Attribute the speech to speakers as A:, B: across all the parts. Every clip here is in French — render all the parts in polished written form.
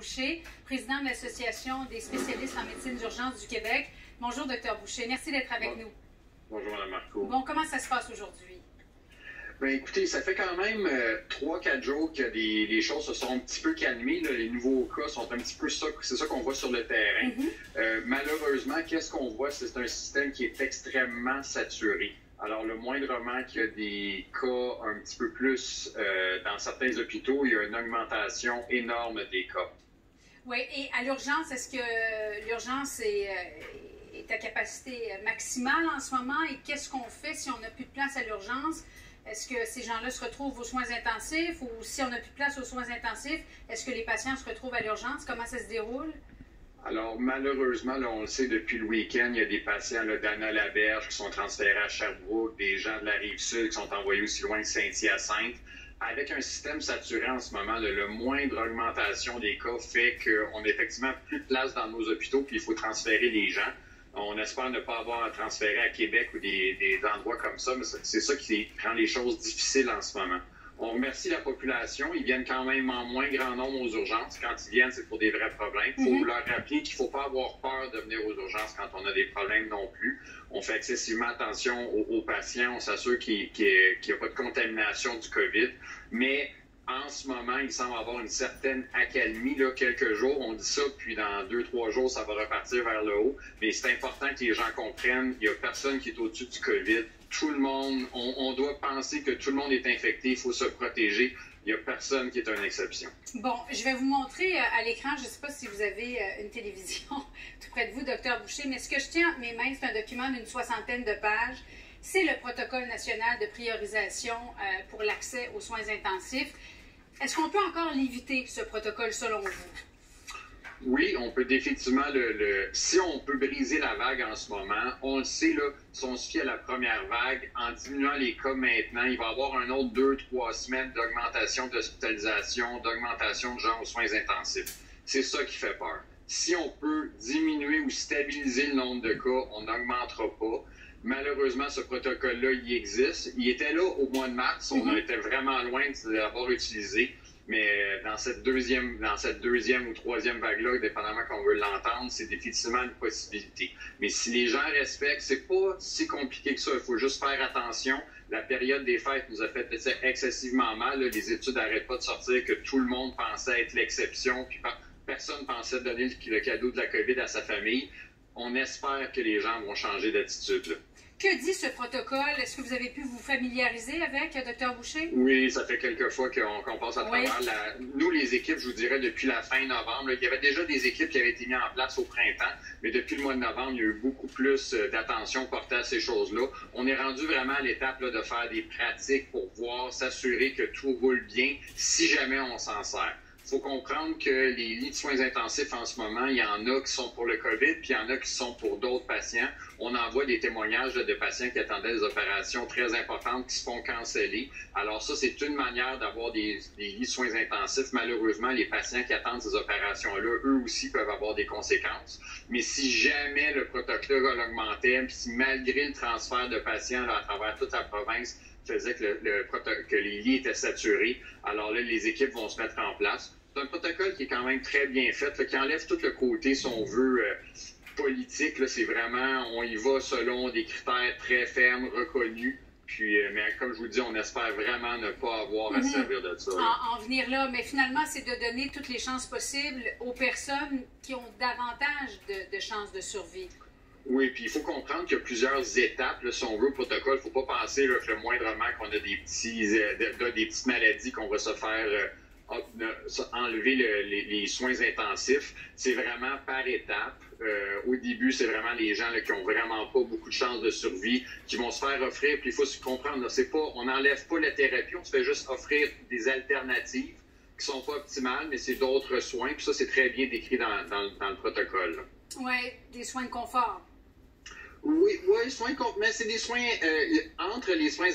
A: Boucher, président de l'Association des spécialistes en médecine d'urgence du Québec. Bonjour, Dr Boucher. Merci d'être avec nous.
B: Bonjour, Mme Marco.
A: Bon, comment ça se passe aujourd'hui?
B: Bien, écoutez, ça fait quand même 3-4 jours que les choses se sont un petit peu calmées. Là. Les nouveaux cas sont un petit peu ça, c'est ça qu'on voit sur le terrain. Malheureusement, qu'est-ce qu'on voit? C'est un système qui est extrêmement saturé. Alors, le moindrement qu'il y a des cas un petit peu plus dans certains hôpitaux, il y a une augmentation énorme des cas.
A: Oui, et à l'urgence, est-ce que l'urgence est à capacité maximale en ce moment? Et qu'est-ce qu'on fait si on n'a plus de place à l'urgence? Est-ce que ces gens-là se retrouvent aux soins intensifs ou si on n'a plus de place aux soins intensifs, est-ce que les patients se retrouvent à l'urgence? Comment ça se déroule?
B: Alors, malheureusement, là, on le sait depuis le week-end, il y a des patients d'Anna-Laberge qui sont transférés à Sherbrooke, des gens de la Rive-Sud qui sont envoyés aussi loin que Saint-Hyacinthe. Avec un système saturé en ce moment, le moindre augmentation des cas fait qu'on n'a effectivement plus de place dans nos hôpitaux puis il faut transférer les gens. On espère ne pas avoir à transférer à Québec ou des endroits comme ça, mais c'est ça qui rend les choses difficiles en ce moment. On remercie la population. Ils viennent quand même en moins grand nombre aux urgences. Quand ils viennent, c'est pour des vrais problèmes. Il faut leur rappeler qu'il ne faut pas avoir peur de venir aux urgences quand on a des problèmes non plus. On fait excessivement attention aux patients. On s'assure qu'il n'y a pas de contamination du COVID. Mais en ce moment, il semble avoir une certaine accalmie. Là, quelques jours, on dit ça, puis dans 2-3 jours, ça va repartir vers le haut. Mais c'est important que les gens comprennent, il n'y a personne qui est au-dessus du COVID. Tout le monde, on doit penser que tout le monde est infecté, il faut se protéger. Il n'y a personne qui est une exception.
A: Bon, je vais vous montrer à l'écran, je ne sais pas si vous avez une télévision tout près de vous, Dr Boucher, mais ce que je tiens entre mes mains, c'est un document d'une 60aine de pages. C'est le protocole national de priorisation pour l'accès aux soins intensifs. Est-ce qu'on peut encore l'éviter, ce protocole, selon vous?
B: Oui, on peut définitivement si on peut briser la vague en ce moment, on le sait, là, si on se fie à la première vague, en diminuant les cas maintenant, il va y avoir un autre 2-3 semaines d'augmentation d'hospitalisation, d'augmentation de gens aux soins intensifs. C'est ça qui fait peur. Si on peut diminuer ou stabiliser le nombre de cas, on n'augmentera pas. Malheureusement, ce protocole-là, il existe. Il était là au mois de mars. On était vraiment loin de l'avoir utilisé. Mais dans cette deuxième ou troisième vague-là, dépendamment qu'on veut l'entendre, c'est définitivement une possibilité. Mais si les gens respectent, c'est pas si compliqué que ça. Il faut juste faire attention. La période des fêtes nous a fait excessivement mal. Là. Les études n'arrêtent pas de sortir que tout le monde pensait être l'exception, puis personne pensait donner le cadeau de la COVID à sa famille. On espère que les gens vont changer d'attitude, là.
A: Que dit ce protocole? Est-ce que vous avez pu vous familiariser avec, Dr Boucher?
B: Oui, ça fait quelques fois qu'on passe à travers Nous, les équipes, je vous dirais, depuis la fin novembre, là, il y avait déjà des équipes qui avaient été mises en place au printemps, mais depuis le mois de novembre, il y a eu beaucoup plus d'attention portée à ces choses-là. On est rendu vraiment à l'étape de faire des pratiques pour pouvoir s'assurer que tout roule bien si jamais on s'en sert. Il faut comprendre que les lits de soins intensifs en ce moment, il y en a qui sont pour le COVID, puis il y en a qui sont pour d'autres patients. On envoie des témoignages de patients qui attendaient des opérations très importantes qui se font canceller. Alors ça, c'est une manière d'avoir des lits de soins intensifs. Malheureusement, les patients qui attendent ces opérations-là, eux aussi peuvent avoir des conséquences. Mais si jamais le protocole augmentait, puis si malgré le transfert de patients là, à travers toute la province, faisait que les lits étaient saturés. Alors là, les équipes vont se mettre en place. C'est un protocole qui est quand même très bien fait, là, qui enlève tout le côté, si on veut, politique. C'est vraiment, on y va selon des critères très fermes, reconnus. Puis, mais comme je vous dis, on espère vraiment ne pas avoir à se servir de ça.
A: En venir là, mais finalement, c'est de donner toutes les chances possibles aux personnes qui ont davantage de chances de survie.
B: Oui, puis il faut comprendre qu'il y a plusieurs étapes, là, si on veut, au protocole. Il ne faut pas penser là, que le moindrement qu'on a des petites maladies qu'on va se faire enlever les soins intensifs. C'est vraiment par étapes. Au début, c'est vraiment les gens là, qui n'ont vraiment pas beaucoup de chances de survie qui vont se faire offrir. Puis il faut se comprendre, là, on n'enlève pas la thérapie, on se fait juste offrir des alternatives qui sont pas optimales, mais c'est d'autres soins. Puis ça, c'est très bien décrit dans le protocole.
A: Oui, des soins de confort.
B: Oui, mais c'est des soins entre les soins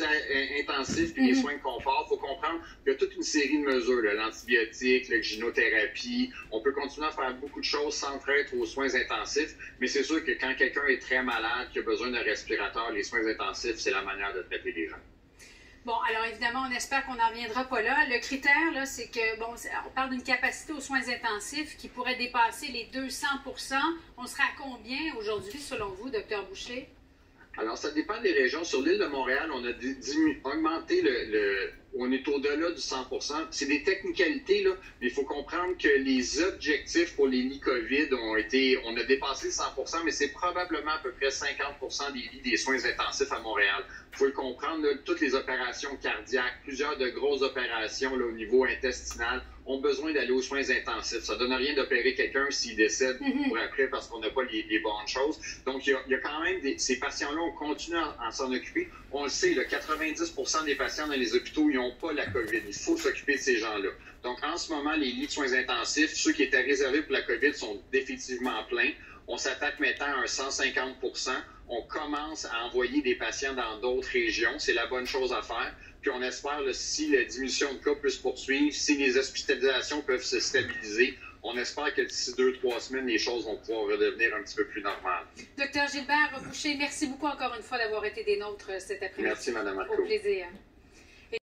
B: intensifs et les soins de confort. Il faut comprendre qu'il y a toute une série de mesures, l'antibiotique, la gynothérapie. On peut continuer à faire beaucoup de choses sans être aux soins intensifs, mais c'est sûr que quand quelqu'un est très malade, qui a besoin d'un respirateur, les soins intensifs, c'est la manière de traiter les gens.
A: Bon, alors évidemment, on espère qu'on n'en reviendra pas là. Le critère, là, c'est que, bon, on parle d'une capacité aux soins intensifs qui pourrait dépasser les 200 %. On sera à combien aujourd'hui, selon vous, Dr Boucher?
B: Alors, ça dépend des régions. Sur l'île de Montréal, on a augmenté on est au-delà du 100 %. C'est des technicalités, là, mais il faut comprendre que les objectifs pour les lits COVID on a dépassé le 100 %, mais c'est probablement à peu près 50 % des lits des soins intensifs à Montréal. Il faut le comprendre, là, toutes les opérations cardiaques, plusieurs de grosses opérations là, au niveau intestinal ont besoin d'aller aux soins intensifs. Ça ne donne rien d'opérer quelqu'un s'il décède pour après parce qu'on n'a pas les bonnes choses. Donc, il y a quand même ces patients-là, on continue à s'en occuper. On le sait, là, 90 % des patients dans les hôpitaux, ils n'ont pas la COVID. Il faut s'occuper de ces gens-là. Donc, en ce moment, les lits de soins intensifs, ceux qui étaient réservés pour la COVID sont définitivement pleins. On s'attaque maintenant à un 150 %. On commence à envoyer des patients dans d'autres régions. C'est la bonne chose à faire. Puis on espère, là, si la diminution de cas peut se poursuivre, si les hospitalisations peuvent se stabiliser, on espère que d'ici 2-3 semaines, les choses vont pouvoir redevenir un petit peu plus normales.
A: Docteur Gilbert Boucher, merci beaucoup encore une fois d'avoir été des nôtres cet après-midi.
B: Merci, Mme Marco.
A: Au plaisir.